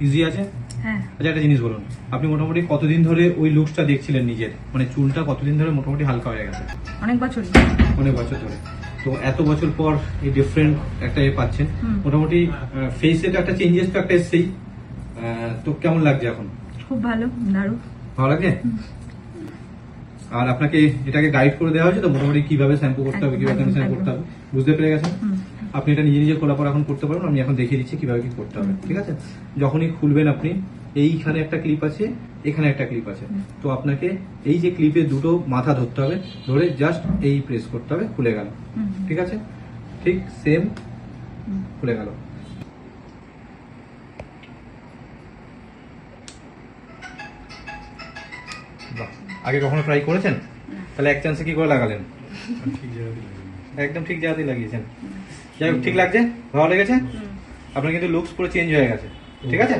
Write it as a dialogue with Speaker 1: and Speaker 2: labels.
Speaker 1: Easy আছে?
Speaker 2: হ্যাঁ।
Speaker 1: আচ্ছা একটা জিনিস বলুন, আপনি মোটামুটি কতদিন ধরে ওই লুকসটা দেখছিলেন নিজের, মানে চুলটা কতদিন ধরে মোটামুটি হালকা হয়ে গেছে?
Speaker 2: অনেক বছরই।
Speaker 1: অনেক বছর ধরে। তো এত বছর পর এই ডিফারেন্ট একটা পাচ্ছেন, মোটামুটি ফেসে তো একটা চেঞ্জেস তো একটা এসছেই, তো কেমন লাগছে এখন?
Speaker 2: খুব ভালো, দারুণ।
Speaker 1: ভালো লাগছে? আর আপনাকে এটাকে গাইড করে দেওয়া হয়েছে তো মোটামুটি কিভাবে শ্যাম্পু করতে হবে, কিভাবে কন্ডিশনার করতে হবে, বুঝতে পেরে গেছেন? আপনি এটা নিজে নিজে খোলা পর এখন করতে পারবেন, আমি এখন দেখিয়ে দিচ্ছি কিভাবে কি করতে হবে, ঠিক আছে? যখনই খুলবেন আপনি, এইখানে একটা ক্লিপ আছে, এখানে একটা ক্লিপ আছে, তো আপনাকে এই যে ক্লিপে দুটো মাথা ধরতে হবে, ধরে জাস্ট এই প্রেস করতে হবে, খুলে গেল, ঠিক আছে? ঠিক সেম খুলে গেল। বাহ, আগে কখনো ট্রাই করেছেন? তাহলে এক চান্সে কি করে লাগালেন? একদম ঠিক জায়গাতেই লাগিয়েছেন। যাই হোক, ঠিক লাগছে? ভালো লেগেছে? আপনার কিন্তু লুকস পুরো চেঞ্জ হয়ে গেছে, ঠিক আছে?